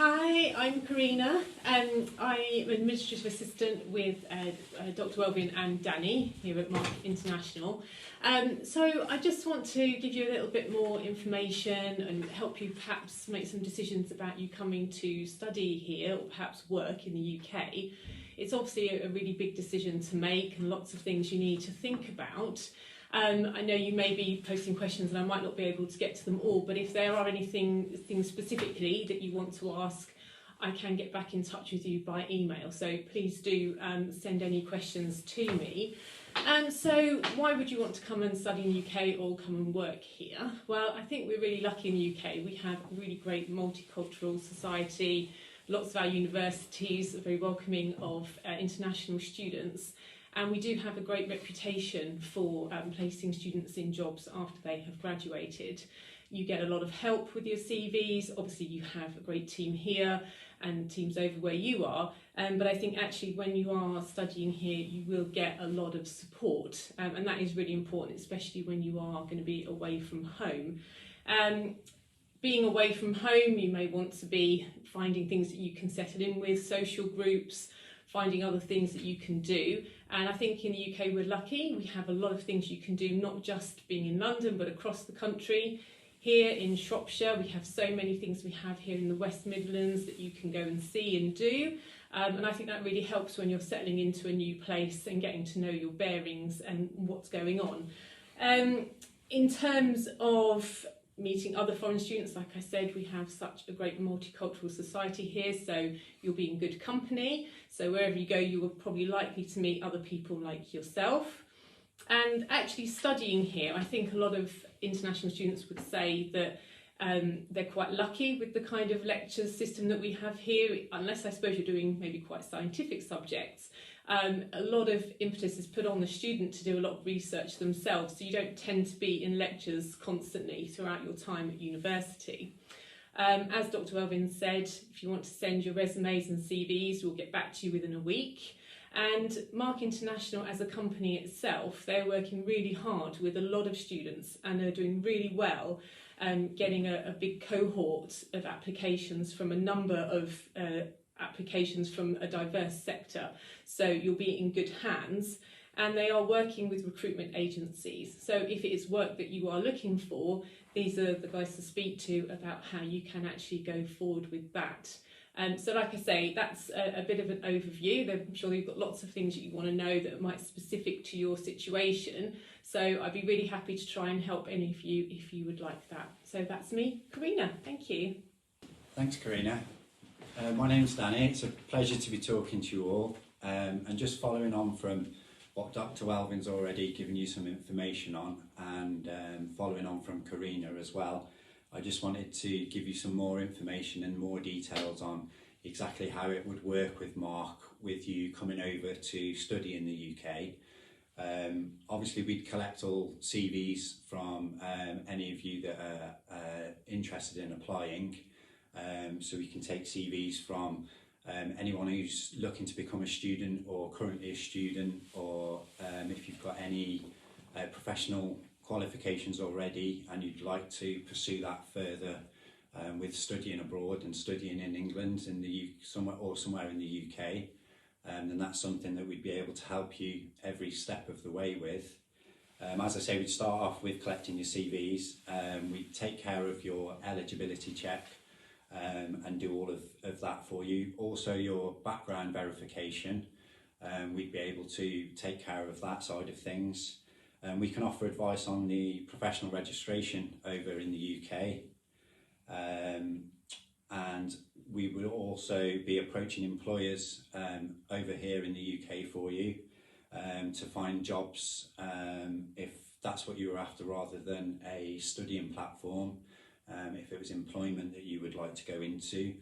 Hi, I'm Karina. I'm Administrative Assistant with Dr. Welvin and Danny here at Mark International. So I just want to give you a little bit more information and help you perhaps make some decisions about you coming to study here or perhaps work in the UK. It's obviously a really big decision to make and lots of things you need to think about. I know you may be posting questions and I might not be able to get to them all, but if there are things specifically that you want to ask, I can get back in touch with you by email. So please do send any questions to me. So why would you want to come and study in the UK or come and work here? Well, I think we're really lucky in the UK. We have a really great multicultural society. Lots of our universities are very welcoming of international students. And we do have a great reputation for placing students in jobs after they have graduated. You get a lot of help with your CVs. Obviously, you have a great team here and teams over where you are. But I think actually when you are studying here, you will get a lot of support. And that is really important, especially when you are going to be away from home. Being away from home, you may want to be finding things that you can settle in with, social groups, finding other things that you can do. And I think in the UK we're lucky. We have a lot of things you can do, not just being in London, but across the country. Here in Shropshire, we have so many things we have here in the West Midlands that you can go and see and do. And I think that really helps when you're settling into a new place and getting to know your bearings and what's going on. In terms of meeting other foreign students, like I said, we have such a great multicultural society here, so you'll be in good company. So wherever you go, you are probably likely to meet other people like yourself. And actually studying here, I think a lot of international students would say that they're quite lucky with the kind of lecture system that we have here, unless I suppose you're doing maybe quite scientific subjects. A lot of impetus is put on the student to do a lot of research themselves, so you don't tend to be in lectures constantly throughout your time at university. As Dr. Welvin said, if you want to send your resumes and CVs, we'll get back to you within a week. And Mark International as a company itself, they're working really hard with a lot of students and they're doing really well, getting a big cohort of applications from a number of applications from a diverse sector, so you'll be in good hands. And they are working with recruitment agencies, so if it is work that you are looking for, these are the guys to speak to about how you can actually go forward with that. So like I say, that's a bit of an overview. I'm sure you've got lots of things that you want to know that might be specific to your situation, so I'd be really happy to try and help any of you if you would like that. So that's me, Karina. Thank you. Thanks, Karina. My name's Danny. It's a pleasure to be talking to you all, and just following on from what Dr. Welvin's already given you some information on, and following on from Karina as well, I just wanted to give you some more information and more details on exactly how it would work with Mark, with you coming over to study in the UK. Obviously we'd collect all CVs from any of you that are interested in applying. So we can take CVs from anyone who's looking to become a student or currently a student, or if you've got any professional qualifications already and you'd like to pursue that further with studying abroad and studying in England, in the somewhere in the UK, then that's something that we'd be able to help you every step of the way with. As I say, we'd start off with collecting your CVs. We'd take care of your eligibility check and do all of that for you. Also your background verification, we'd be able to take care of that side of things. We can offer advice on the professional registration over in the UK, and we will also be approaching employers over here in the UK for you to find jobs if that's what you were after, rather than a studying platform. If it was employment that you would like to go into,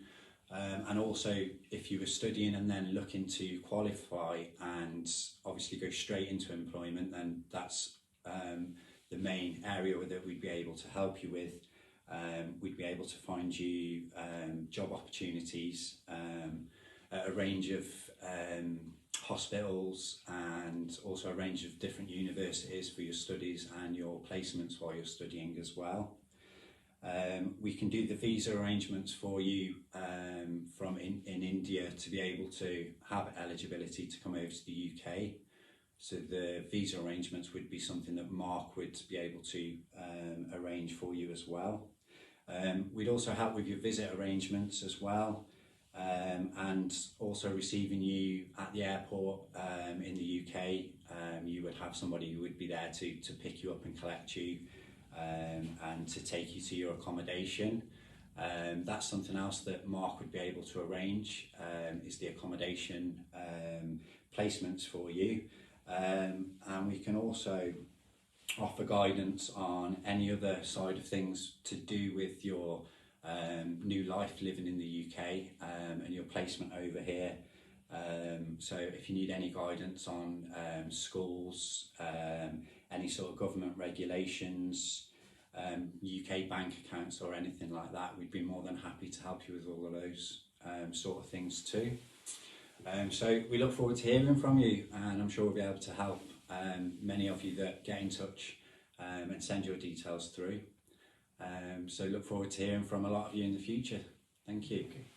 and also if you were studying and then looking to qualify and obviously go straight into employment, then that's the main area that we'd be able to help you with. We'd be able to find you job opportunities at a range of hospitals, and also a range of different universities for your studies and your placements while you're studying as well. We can do the visa arrangements for you from in India to be able to have eligibility to come over to the UK. So the visa arrangements would be something that Mark would be able to arrange for you as well. We'd also help with your visit arrangements as well, and also receiving you at the airport in the UK. You would have somebody who would be there to pick you up and collect you and to take you to your accommodation. That's something else that Mark would be able to arrange, is the accommodation placements for you. And we can also offer guidance on any other side of things to do with your new life living in the UK and your placement over here. So if you need any guidance on schools, any sort of government regulations, UK bank accounts or anything like that, we'd be more than happy to help you with all of those sort of things too. So we look forward to hearing from you, and I'm sure we'll be able to help many of you that get in touch and send your details through. So look forward to hearing from a lot of you in the future. Thank you. Okay.